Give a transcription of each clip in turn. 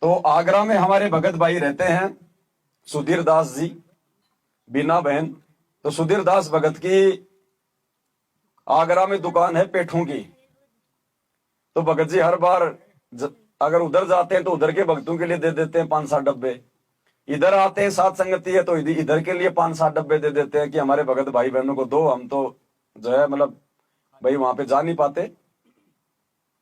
तो आगरा में हमारे भगत भाई रहते हैं, सुधीर दास जी, बीना बहन। तो सुधीर दास भगत की आगरा में दुकान है पेठों की। तो भगत जी हर बार अगर उधर जाते हैं तो उधर के भक्तों के लिए दे देते हैं 5-7 डब्बे। इधर आते हैं साथ संगति है तो इधर के लिए 5-7 डब्बे दे देते हैं कि हमारे भगत भाई बहनों को दो, हम तो जो है मतलब भाई वहां पे जा नहीं पाते।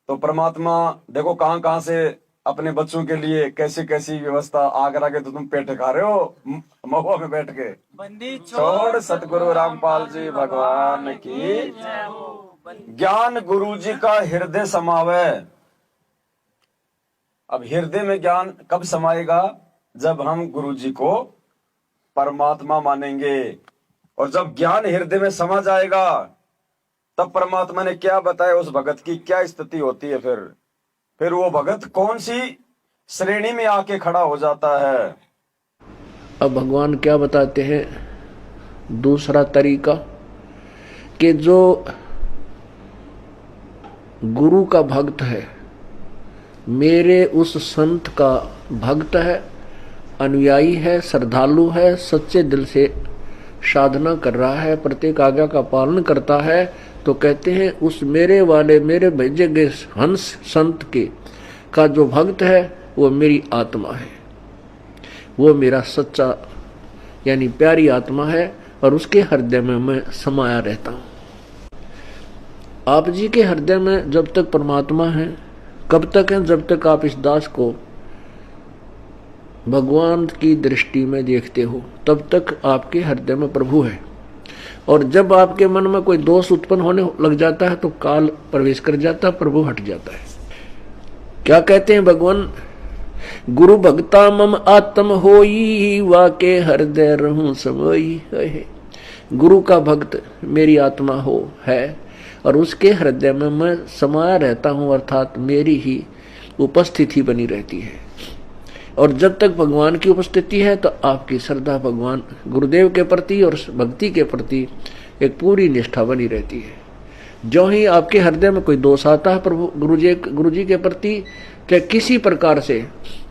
तो परमात्मा देखो कहां कहां से अपने बच्चों के लिए कैसी कैसी व्यवस्था। आगरा के तो तुम पेट खा रहे हो महुआ में बैठ के। बंदी छोड़ सतगुरु रामपाल जी भगवान की ज्ञान गुरु जी का हृदय समावे। अब हृदय में ज्ञान कब समाएगा? जब हम गुरु जी को परमात्मा मानेंगे। और जब ज्ञान हृदय में समा जाएगा तब परमात्मा ने क्या बताया उस भगत की क्या स्थिति होती है। फिर वो भगत कौन सी श्रेणी में आके खड़ा हो जाता है। अब भगवान क्या बताते हैं दूसरा तरीका कि जो गुरु का भक्त है, मेरे उस संत का भक्त है, अनुयायी है, श्रद्धालु है, सच्चे दिल से साधना कर रहा है, प्रत्येक आज्ञा का पालन करता है, तो कहते हैं उस मेरे वाले मेरे भेजे गए हंस संत के का जो भक्त है वो मेरी आत्मा है, वो मेरा सच्चा यानी प्यारी आत्मा है और उसके हृदय में मैं समाया रहता हूं। आप जी के हृदय में जब तक परमात्मा है, कब तक है? जब तक आप इस दास को भगवान की दृष्टि में देखते हो तब तक आपके हृदय में प्रभु है। और जब आपके मन में कोई दोष उत्पन्न होने लग जाता है तो काल प्रवेश कर जाता है, प्रभु हट जाता है। क्या कहते हैं भगवान? गुरु भक्ता मम आत्म होई वाके हृदय रहूं समोई। गुरु का भक्त मेरी आत्मा हो है और उसके हृदय में मैं समाया रहता हूं, अर्थात मेरी ही उपस्थिति बनी रहती है। और जब तक भगवान की उपस्थिति है तो आपकी श्रद्धा भगवान गुरुदेव के प्रति और भक्ति के प्रति एक पूरी निष्ठा बनी रहती है। जो ही आपके हृदय में कोई दोष आता है प्रभु गुरु जी के प्रति, चाहे किसी प्रकार से,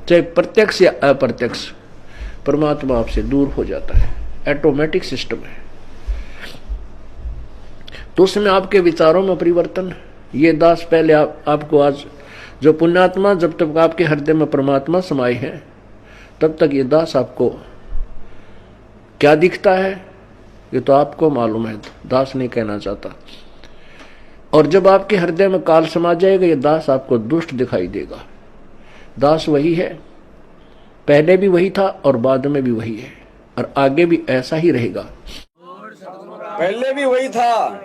चाहे प्रत्यक्ष या अप्रत्यक्ष, परमात्मा आपसे दूर हो जाता है। ऑटोमेटिक सिस्टम है। तो उसमें आपके विचारों में परिवर्तन। ये दास पहले आपको आज जो पुण्यात्मा, जब तक आपके हृदय में परमात्मा समाये है तब तक ये दास आपको क्या दिखता है ये तो आपको मालूम है, दास नहीं कहना चाहता। और जब आपके हृदय में काल समा जाएगा ये दास आपको दुष्ट दिखाई देगा। दास वही है, पहले भी वही था और बाद में भी वही है और आगे भी ऐसा ही रहेगा। पहले भी वही था,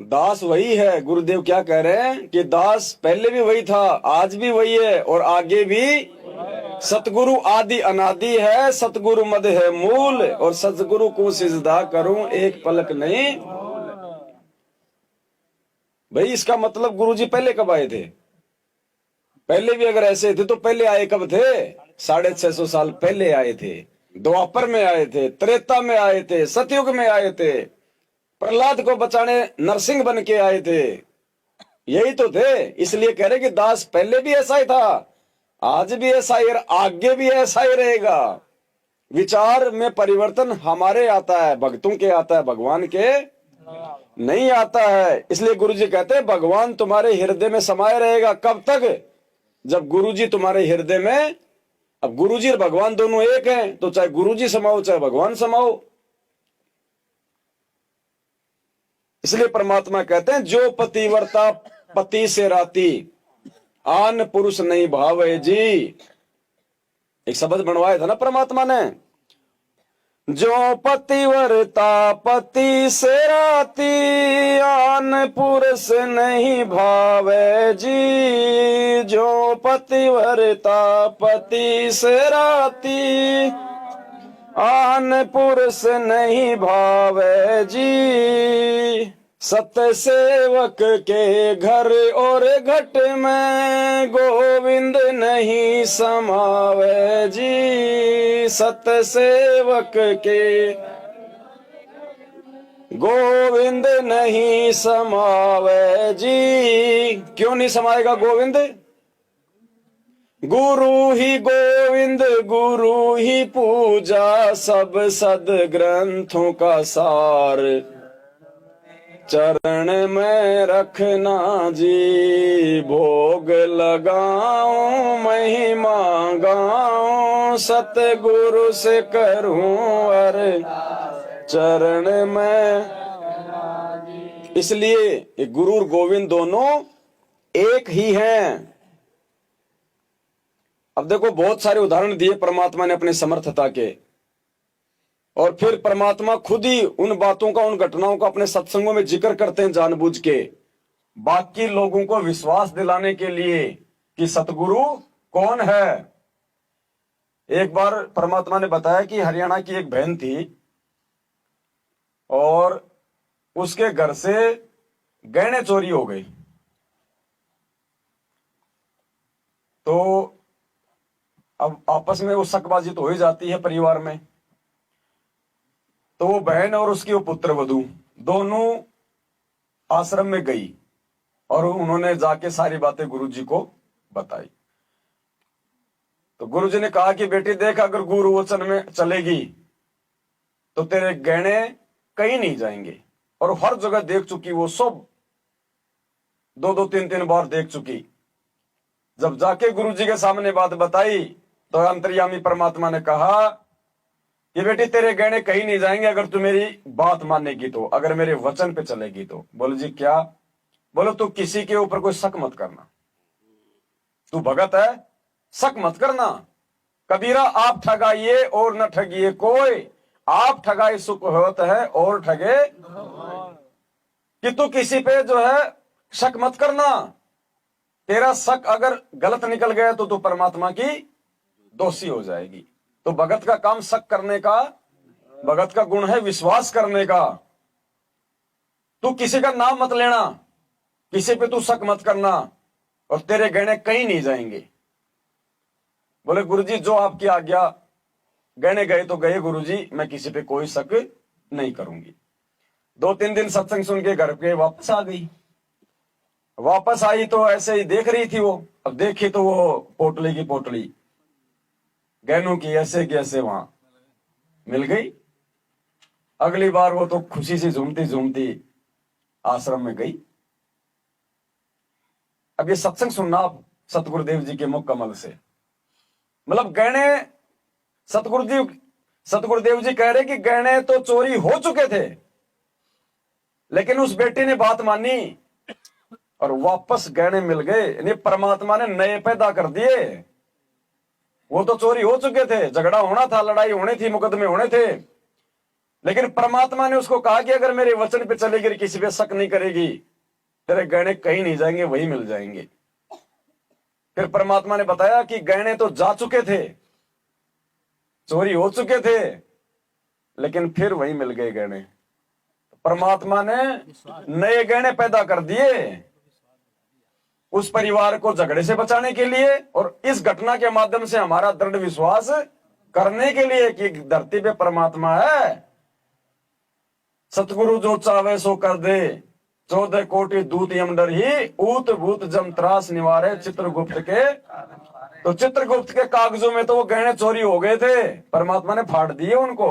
दास वही है। गुरुदेव क्या कह रहे हैं कि दास पहले भी वही था, आज भी वही है और आगे भी। सतगुरु आदि अनादि है, सतगुरु मद है मूल, और सतगुरु को सिजदा करूं एक पलक नहीं। भाई इसका मतलब गुरुजी पहले कब आए थे? पहले भी अगर ऐसे थे तो पहले आए कब थे? 650 साल पहले आए थे। द्वापर में आए थे, त्रेता में आए थे, सतयुग में आए थे, प्रहलाद को बचाने नरसिंह बन के आए थे। यही तो थे। इसलिए कह रहे कि दास पहले भी ऐसा ही था, आज भी ऐसा ही और आगे भी ऐसा ही रहेगा। विचार में परिवर्तन हमारे आता है, भक्तों के आता है, भगवान के नहीं आता है। इसलिए गुरुजी कहते हैं भगवान तुम्हारे हृदय में समाये रहेगा। कब तक? जब गुरुजी तुम्हारे हृदय में। अब गुरुजी और भगवान दोनों एक हैं, तो चाहे गुरुजी समाओ चाहे भगवान समाओ। इसलिए परमात्मा कहते हैं जो पतिव्रता पति से राती, आन पुरुष नहीं भावे जी। एक शब्द बनवाया था ना परमात्मा ने, जो पतिव्रता पति से राती, आन पुरुष नहीं भावे जी। जो पतिव्रता पति से राती, आन पुरुष नहीं भावे जी। सत्य सेवक के घर और घट में, गोविंद नहीं समावे जी। सत्य सेवक के गोविंद नहीं समावे जी। क्यों नहीं समाएगा गोविंद? गुरु ही गोविंद गुरु ही पूजा, सब सद ग्रंथों का सार, चरण में रखना जी, भोग लगाऊं महिमा गाऊं, सतगुरु से करूं अरे चरण में। इसलिए ये गुरु और गोविंद दोनों एक ही हैं। अब देखो बहुत सारे उदाहरण दिए परमात्मा ने अपने समर्थता के, और फिर परमात्मा खुद ही उन बातों का, उन घटनाओं का अपने सत्संगों में जिक्र करते हैं जानबूझ के, बाकी लोगों को विश्वास दिलाने के लिए कि सतगुरु कौन है। एक बार परमात्मा ने बताया कि हरियाणा की एक बहन थी और उसके घर से गहने चोरी हो गए। तो अब आपस में वो शकबाजी तो हो ही जाती है परिवार में। तो वो बहन और उसकी वो पुत्र वधू दोनों आश्रम में गई और उन्होंने जाके सारी बातें गुरुजी को बताई। तो गुरुजी ने कहा कि बेटी देख, अगर गुरु वचन में चलेगी तो तेरे गहने कहीं नहीं जाएंगे। और हर जगह देख चुकी वो, सब 2-2, 3-3 बार देख चुकी। जब जाके गुरुजी के सामने बात बताई तो अंतर्यामी परमात्मा ने कहा कि बेटी तेरे गहने कहीं नहीं जाएंगे अगर तू मेरी बात मानेगी तो, अगर मेरे वचन पे चलेगी तो। बोले जी क्या? बोलो तू किसी के ऊपर कोई शक मत करना, तू भगत है, शक मत करना। कबीरा आप ठगाइए और न ठगिए कोई, आप ठगाई सुख होत है और ठगे, कि तू किसी पे जो है शक मत करना। तेरा शक अगर गलत निकल गया तो तू परमात्मा की दोषी हो जाएगी। तो भगत का काम शक करने का, भगत का गुण है विश्वास करने का। तू किसी का नाम मत लेना, किसी पे तू शक मत करना, और तेरे गहने कहीं नहीं जाएंगे। बोले गुरुजी जो आपकी आज्ञा, गहने गए तो गए गुरुजी, मैं किसी पे कोई शक नहीं करूंगी। 2-3 दिन सत्संग सुन के घर पे वापस आ गई। वापस आई तो ऐसे ही देख रही थी वो। अब देखी तो वो पोटली की पोटली गहनों की ऐसे की ऐसे वहां मिल गई। अगली बार वो तो खुशी से झूमती झूमती आश्रम में गई। अब ये सत्संग सुनना आप सतगुरुदेव जी के मुख कमल से, मतलब गहने सतगुरुदेव जी कह रहे कि गहने तो चोरी हो चुके थे, लेकिन उस बेटी ने बात मानी और वापस गहने मिल गए। यानी परमात्मा ने नए पैदा कर दिए। वो तो चोरी हो चुके थे, झगड़ा होना था, लड़ाई होनी थी, मुकदमे होने थे, लेकिन परमात्मा ने उसको कहा कि अगर मेरे वचन पे चलेगी, किसी पे शक नहीं करेगी, तेरे गहने कहीं नहीं जाएंगे, वही मिल जाएंगे। फिर परमात्मा ने बताया कि गहने तो जा चुके थे, चोरी हो चुके थे, लेकिन फिर वही मिल गए गहने। परमात्मा ने नए गहने पैदा कर दिए उस परिवार को झगड़े से बचाने के लिए, और इस घटना के माध्यम से हमारा दृढ़ विश्वास करने के लिए कि धरती पे परमात्मा है। सतगुरु जो चावे सो कर दे, 14 कोटि दूत यमडर ही, ऊत भूत जम त्रास निवारे चित्रगुप्त के। तो चित्रगुप्त के कागजों में तो वो गहने चोरी हो गए थे, परमात्मा ने फाड़ दिए उनको।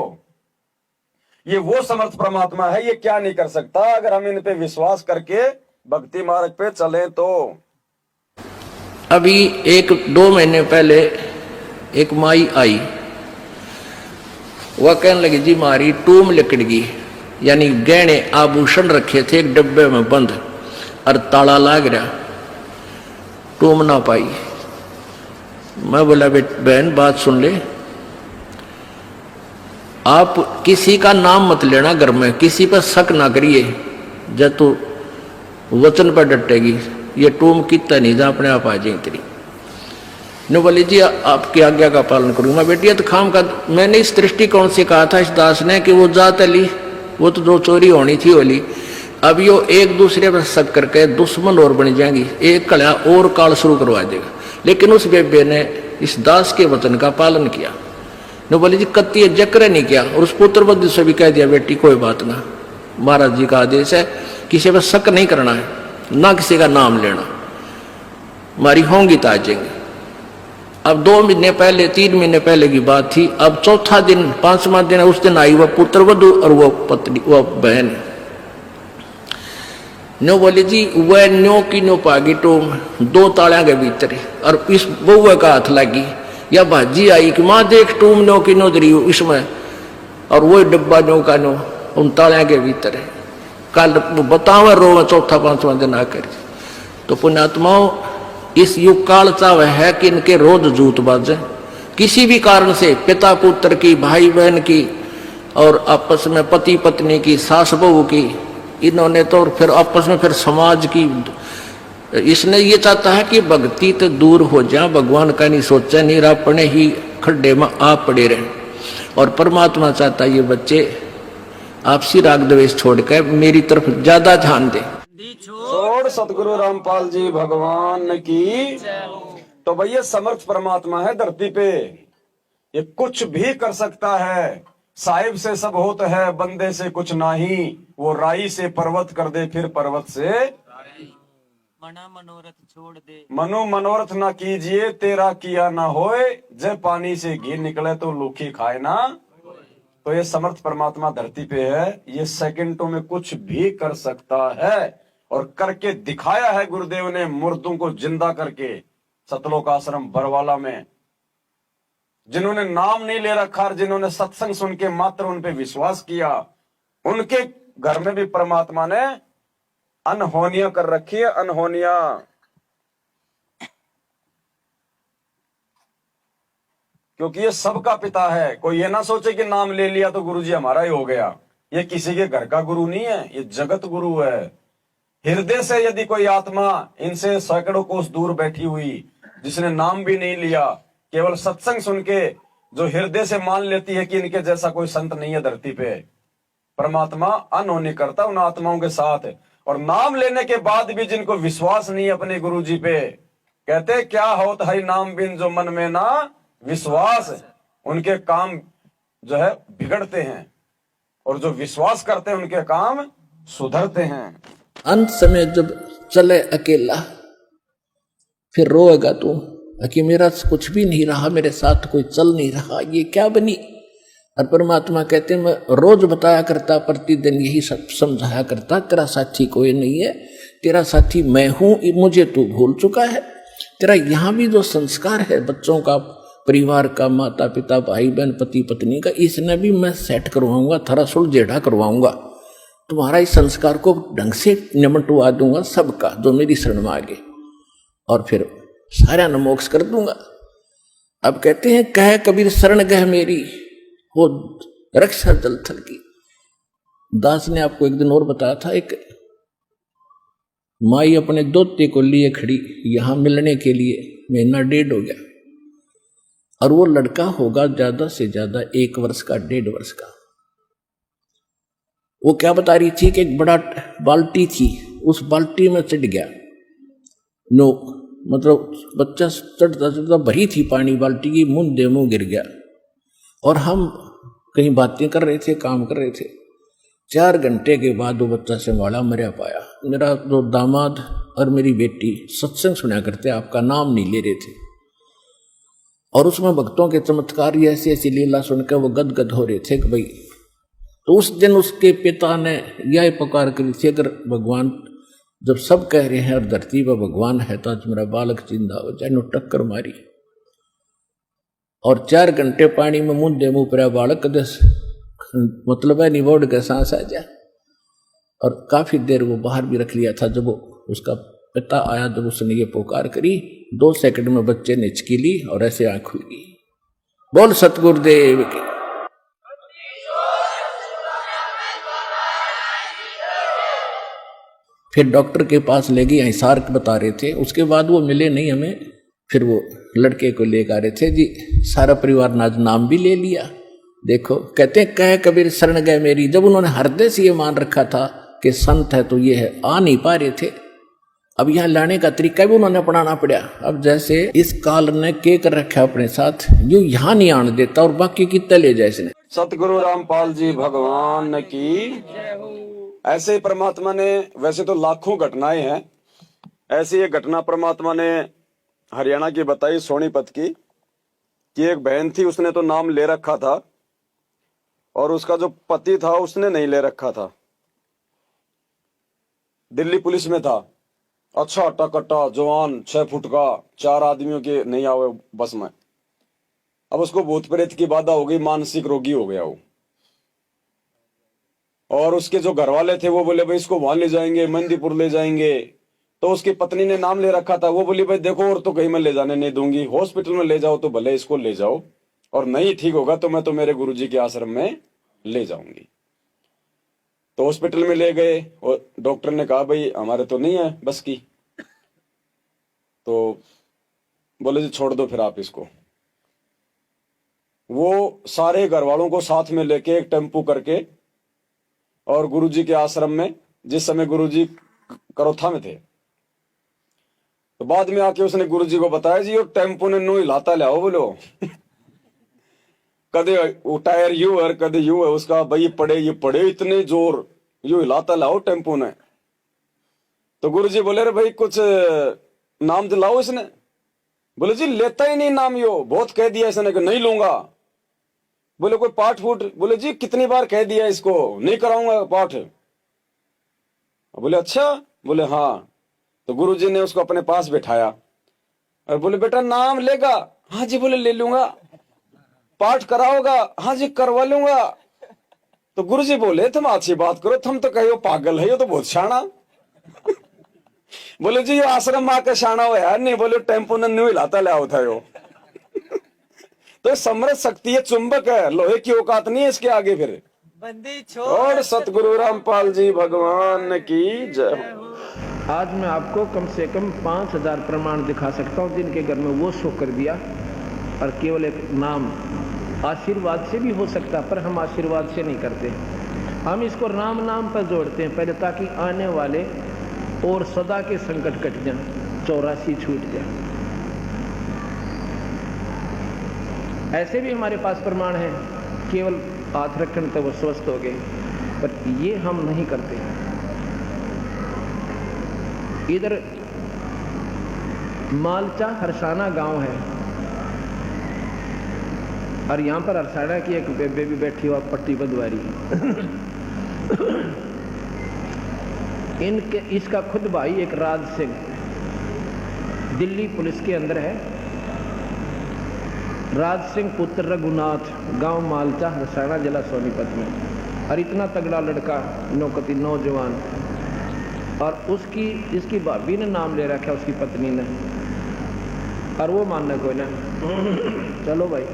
ये वो समर्थ परमात्मा है, ये क्या नहीं कर सकता अगर हम इन पे विश्वास करके भक्ति मार्ग पे चले तो। अभी 1-2 महीने पहले एक माई आई, वह कहने लगी जी मारी टूम लिकड़ गई, यानी गहने आभूषण रखे थे एक डब्बे में बंद और ताला लाग रहा, टूम ना पाई। मैं बोला बहन बात सुन ले, आप किसी का नाम मत लेना घर में, किसी पर शक ना करिए, जब तू वचन पर डटेगी ये टूम कितना नहीं जा अपने आप आ जाए तेरी। ने बोली जी आपकी आज्ञा का पालन करूंगा। बेटी तो खाम का, मैंने इस दृष्टिकोण से कहा था इस दास ने कि वो जात ली, वो तो जो चोरी होनी थी होली, अब यो एक दूसरे पर शक करके दुश्मन और बन जाएंगी, एक कड़ा और काल शुरू करवा देगा। लेकिन उस बेबे ने इस दास के वचन का पालन किया। ने बोली जी कत्ती जक्र नहीं किया, और उस पुत्र बद्ध से भी कह दिया बेटी कोई बात ना, महाराज जी का आदेश है, किसी पर शक नहीं करना है, ना किसी का नाम लेना, हमारी होंगी तो आ जाएंगे। अब 2 महीने पहले 3 महीने पहले की बात थी। अब चौथा दिन 5वां दिन उस दिन आई वह पुत्र वधू और वो पत्नी वह बहन नो बोली जी वह न्यो की नो पागी टोम 2 तालियां के भीतर और इस बउआ का हाथ लगी या भाजी आई कि माँ देख टूम नो की नो दरी इसमें और वो डब्बा नो का नो उन तालियां के भीतर है। कल बताओ रो चौथा 5वां दिन आकर तो पुण्यात्माओं इस युग काल चाव है कि इनके रोज जूत बाजे किसी भी कारण से पिता पुत्र की भाई बहन की और आपस में पति पत्नी की सास बहू की इन्होंने तो फिर आपस में फिर समाज की इसने ये चाहता है कि भक्ति तो दूर हो जाए भगवान का नहीं सोचा नहीं अपने ही खड्डे में आप पड़े रहे और परमात्मा चाहता है ये बच्चे आपसी राग द्वेष छोड़कर मेरी तरफ ज्यादा ध्यान दें। छोड़ सतगुरु रामपाल जी भगवान की। तो भैया समर्थ परमात्मा है धरती पे, ये कुछ भी कर सकता है। साहिब से सब होता है बंदे से कुछ नहीं, वो राई से पर्वत कर दे फिर पर्वत से मनोरथ छोड़ दे। मनु मनोरथ ना कीजिए तेरा किया ना होए, जब पानी से घी निकले तो लूखी खाए ना। तो ये समर्थ परमात्मा धरती पे है, ये सेकंडों में कुछ भी कर सकता है और करके दिखाया है गुरुदेव ने मुर्दों को जिंदा करके। सतलोक आश्रम बरवाला में जिन्होंने नाम नहीं ले रखा, जिन्होंने सत्संग सुन के मात्र उन पे विश्वास किया, उनके घर में भी परमात्मा ने अनहोनिया कर रखी है, अनहोनिया। क्योंकि ये सबका पिता है। कोई ये ना सोचे कि नाम ले लिया तो गुरुजी हमारा ही हो गया। ये किसी के घर का गुरु नहीं है, ये जगत गुरु है। हृदय से यदि कोई आत्मा इनसे सैकड़ों कोस दूर बैठी हुई, जिसने नाम भी नहीं लिया, केवल सत्संग सुन के जो हृदय से मान लेती है कि इनके जैसा कोई संत नहीं है धरती पे, परमात्मा अनहोनी करता उन आत्माओं के साथ। और नाम लेने के बाद भी जिनको विश्वास नहीं है अपने गुरु जी पे, कहते क्या होत है नाम बिन जो मन में ना विश्वास, उनके काम जो है बिगड़ते हैं और जो विश्वास करते हैं उनके काम सुधरते हैं। अंत समय जब चले अकेला फिर रोएगा तू कि मेरा कुछ भी नहीं रहा, मेरे साथ कोई चल नहीं रहा, ये क्या बनी। और परमात्मा कहते मैं रोज बताया करता, प्रतिदिन यही सब समझाया करता, तेरा साथी कोई नहीं है, तेरा साथी मैं हूं, मुझे तू भूल चुका है। तेरा यहाँ भी जो संस्कार है बच्चों का, परिवार का, माता पिता भाई बहन पति पत्नी का, इसने भी मैं सेट करवाऊंगा, थोड़ा सुलझेड़ा करवाऊंगा। तुम्हारा इस संस्कार को ढंग से निमटवा दूंगा सबका जो मेरी शरण में आगे, और फिर सारा न मोक्ष कर दूंगा। अब कहते हैं कह कबीर शरण गह मेरी वो रक्षा जल थल की। दास ने आपको एक दिन और बताया था, एक माई अपने दोते को लिए खड़ी यहां मिलने के लिए, 1.5 महीना हो गया, और वो लड़का होगा ज्यादा से ज्यादा 1 वर्ष का, 1.5 वर्ष का। वो क्या बता रही थी कि एक बड़ा बाल्टी थी, उस बाल्टी में चढ़ गया, नो मतलब बच्चा चढ़ता चढ़ता भरी थी पानी बाल्टी की, मुंह दे मुंह गिर गया। और हम कहीं बातें कर रहे थे, काम कर रहे थे। 4 घंटे के बाद वो बच्चा संभाला, मरा पाया। मेरा जो दामाद और मेरी बेटी सत्संग सुना करते, आपका नाम नहीं ले रहे थे, और उसमें भक्तों के चमत्कार ऐसी ऐसी लीला सुनकर वो गदगद हो रहे थे कि भाई। तो उस दिन उसके पिता ने यह पुकार करी थी, अगर भगवान जब सब कह रहे हैं और धरती पर भगवान है तो आज मेरा बालक जिंदा हो जाए। नो टक्कर मारी और 4 घंटे पानी में मुंह दे मुंह पर बालक दस मतलब है निवोड़ के सांस आ जाए। और काफी देर वो बाहर भी रख लिया था। जब वो उसका पिता आया, जब उसने ये पुकार करी, 2 सेकंड में बच्चे ने हिचकी ली और ऐसे आंख खुल गई। बोल सतगुरुदेव की। फिर डॉक्टर के पास ले गई, हिसार बता रहे थे। उसके बाद वो मिले नहीं हमें। फिर वो लड़के को लेकर आ रहे थे जी, सारा परिवार नाम भी ले लिया। देखो कहते हैं कह कबीर शरण गए मेरी। जब उन्होंने हृदय से ये मान रखा था कि संत है तो ये है, आ नहीं पा रहे थे। अब यहाँ लाने का तरीका भी उन्होंने अपनाना पड़ा। अब जैसे इस काल ने के कर रखा अपने साथ, यूं यहाँ नहीं आने देता और बाकी कितने ले जाए इसने। सतगुरु रामपाल जी भगवान की। ऐसे ही परमात्मा ने, वैसे तो लाखों घटनाएं हैं, ऐसी एक घटना परमात्मा ने हरियाणा की बताई, सोनीपत की। कि एक बहन थी, उसने तो नाम ले रखा था और उसका जो पति था उसने नहीं ले रखा था। दिल्ली पुलिस में था, अच्छा हट्टा कट्टा जवान, 6 फुट का, 4 आदमियों के नहीं आवे बस में। अब उसको भूत प्रेत की बाधा हो गई, मानसिक रोगी हो गया वो। और उसके जो घर वाले थे वो बोले भाई इसको वहां ले जाएंगे, मेहंदीपुर ले जाएंगे। तो उसकी पत्नी ने नाम ले रखा था, वो बोली भाई देखो और तो कहीं मैं ले जाने नहीं दूंगी, हॉस्पिटल में ले जाओ तो भले इसको ले जाओ, और नहीं ठीक होगा तो मैं तो मेरे गुरुजी के आश्रम में ले जाऊंगी। तो हॉस्पिटल में ले गए और डॉक्टर ने कहा भाई हमारे तो नहीं है बस की। तो बोले जी छोड़ दो फिर आप इसको। वो सारे घर वालों को साथ में लेके एक टेम्पू करके और गुरुजी के आश्रम में, जिस समय गुरुजी करोथा में थे, तो बाद में आके उसने गुरुजी को बताया जी वो टेम्पू ने नू हिलाता लाओ बोलो कदे वो टायर यू है कदे यू है उसका, भाई ये पड़े इतने जोर, यू हिलाता लाओ टेम्पू ने। तो गुरुजी बोले रे भाई कुछ नाम दिलाओ इसने। बोले जी लेता ही नहीं नाम, यो बहुत कह दिया इसने कि नहीं लूंगा। बोले कोई पाठ फूट, बोले जी कितनी बार कह दिया इसको नहीं कराऊंगा पाठ। बोले अच्छा, बोले हाँ। तो गुरुजी ने उसको अपने पास बैठाया और बोले बेटा नाम लेगा? हाँ जी। बोले ले लूंगा। पाठ कराओगा? हाँ जी करवा लूंगा। तो गुरुजी बोले तुम अच्छी बात करो, तुम तो कहो पागल है, ये तो बहुत शाना। बोले जी ये आश्रम में आके शाना हो यार नहीं। बोले टेम्पो ने न्यू हिलाता ले था यो तो समृद्ध शक्ति है, चुंबक है, लोहे की औकात नहीं है इसके आगे। फिर बंदी और सतगुरु रामपाल जी भगवान की जय। आज मैं आपको कम से कम 5000 प्रमाण दिखा सकता हूँ जिनके घर में वो शो कर दिया। और केवल एक नाम आशीर्वाद से भी हो सकता, पर हम आशीर्वाद से नहीं करते, हम इसको राम नाम पर जोड़ते हैं पहले, ताकि आने वाले और सदा के संकट कट जाए, 84 छूट जाए। ऐसे भी हमारे पास प्रमाण है, केवल हाथ रखने तो वो स्वस्थ हो गए, पर ये हम नहीं करते। इधर मालचा हरसाना गांव है और यहाँ पर हरसाना की एक बेबी बैठी हुआ पट्टी बंधवारी इनके इसका खुद भाई एक राज सिंह दिल्ली पुलिस के अंदर है। राज सिंह पुत्र रघुनाथ, गांव मालचा हरसाना, जिला सोनीपत में। और इतना तगड़ा लड़का, नौकती नौजवान, और उसकी इसकी भाभी ने नाम ले रखा, उसकी पत्नी ने, और वो मानने को ना चलो भाई।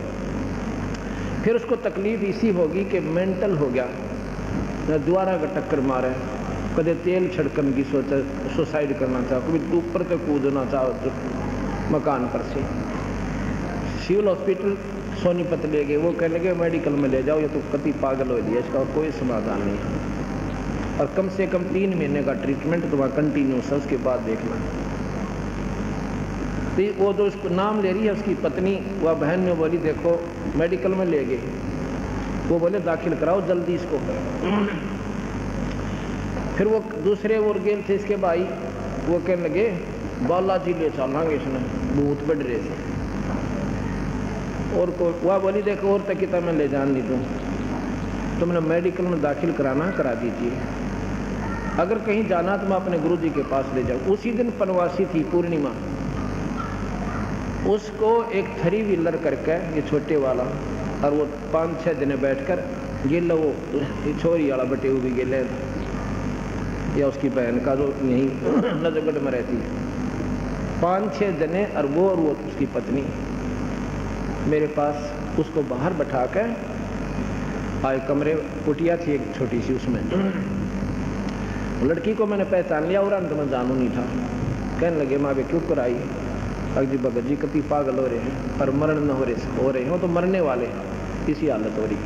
फिर उसको तकलीफ इसी होगी कि मेंटल हो गया, द्वारा का टक्कर मारे, कदे तेल छिड़कन की सोचा, सुसाइड करना चाहो, कभी ऊपर तक कूदना चाहो तो मकान पर से। सिविल हॉस्पिटल सोनीपत ले गए, वो कहने के मेडिकल में ले जाओ, ये तो कति पागल हो गया, इसका कोई समाधान नहीं है। और कम से कम 3 महीने का ट्रीटमेंट तो वहाँ कंटिन्यूस है, उसके बाद देखना। तो वो जो उसको नाम ले रही है उसकी पत्नी, वह बहन ने बोली देखो मेडिकल में ले गए, वो बोले दाखिल कराओ जल्दी इसको। फिर वो दूसरे और गेल थे इसके भाई, वो कहने लगे बालाजी ले चलेंगे, इसने भूत बढ़ रहे थे। और को वह बोली देखो और तक कितना मैं ले जान नहीं दूँ, तुमने मेडिकल में दाखिल कराना करा दीजिए, अगर कहीं जाना तो मैं अपने गुरुजी के पास ले जाऊँ। उसी दिन पनवासी थी पूर्णिमा, उसको एक 3 व्हीलर करके, ये छोटे वाला, और वो 5-6 जने बैठकर गेला, वो छोरी वाला बटे हुए गेले, या उसकी बहन का जो यहीं नजरगढ़ में रहती है, 5-6 जने, और वो उसकी पत्नी मेरे पास उसको बाहर बैठा के आए। कमरे कुटिया थी एक छोटी सी, उसमें लड़की को मैंने पहचान लिया, और अंत में जानू नहीं था। कहने लगे माँ वे क्यों कराई? अजी भगत जी कति पागल हो रहे हैं, पर मरण न हो रहे हो तो मरने वाले, इसी हालत हो रही।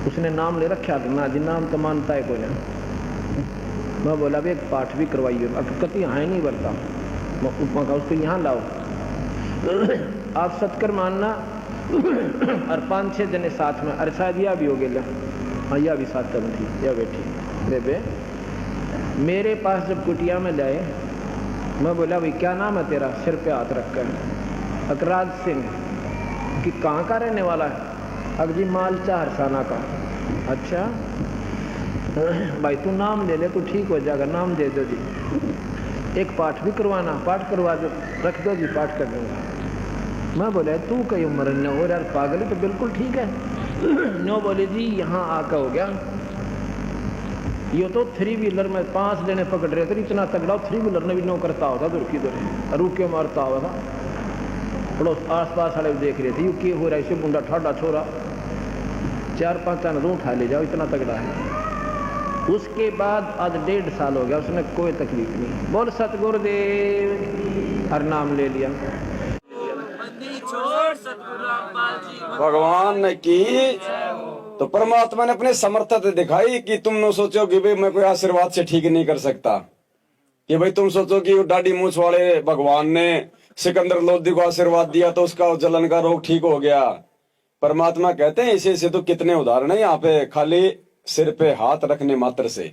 उसने नाम ले रखा था ना जी, नाम तो मानता है कोई ना। मैं बोला भी एक पाठ भी करवाइए, अब कति यहाँ नहीं बरता, उपमा का उसको यहाँ लाओ, आप सत्कर मानना। और 5-6 जने साथ में, अरे शायद यह भी हो गया, हाँ यह भी साथ में थी, यह बैठी बेबे। मेरे पास जब कुटिया में लाए मैं बोला भाई क्या नाम है तेरा? सिर पे हाथ रख कर, अकराज सिंह। कि कहाँ का रहने वाला है? अगजी मालचा हरसाना का। अच्छा भाई तू नाम ले ले, तू ठीक हो जाएगा, नाम दे दो जी। एक पाठ भी करवाना, पाठ करवा दो, रख दो जी, पाठ कर दूंगा। मैं बोले तू कई उम्र न हो यार, पागल है तो बिल्कुल ठीक है। नो बोले जी यहाँ आकर हो गया, ये तो 3 व्हीलर में 5 जने पकड़ रहे थे, इतना तगड़ा 3 व्हीलर ने भी नो करता होता तो रुक के मारता हुआ था। पड़ोस आस पास वाले देख रहे थे, यू क्या हो रहा है, इसे बुंडा ठाडा छोरा, 4-5 जन दो उठा ले जाओ, इतना तगड़ा है। उसके बाद आज 1.5 साल हो गया, उसने कोई तकलीफ नहीं। बोल सतगुरुदेव, हर नाम ले लिया। भगवान ने की तो परमात्मा ने अपने समर्थता दिखाई कि तुम न सोचो कि भाई मैं कोई आशीर्वाद से ठीक नहीं कर सकता, कि भाई तुम सोचो कि दाढ़ी मूछ वाले भगवान ने सिकंदर लोधी को आशीर्वाद दिया तो उसका जलन का रोग ठीक हो गया। परमात्मा कहते हैं ऐसे तो कितने उदाहरण है यहाँ पे, खाली सिर पे हाथ रखने मात्र से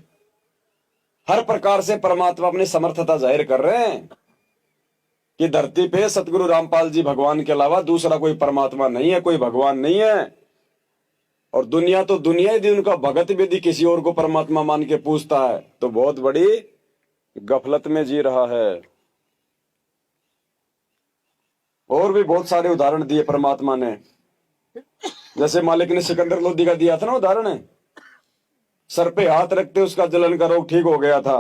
हर प्रकार से परमात्मा अपनी समर्थता जाहिर कर रहे हैं कि धरती पे सतगुरु रामपाल जी भगवान के अलावा दूसरा कोई परमात्मा नहीं है, कोई भगवान नहीं है। और दुनिया तो दुनिया यदि उनका भगत भी यदि किसी और को परमात्मा मान के पूछता है तो बहुत बड़ी गफलत में जी रहा है। और भी बहुत सारे उदाहरण दिए परमात्मा ने, जैसे मालिक ने सिकंदर लोधी का दिया था ना उदाहरण, सर पे हाथ रखते उसका जलन का रोग ठीक हो गया था।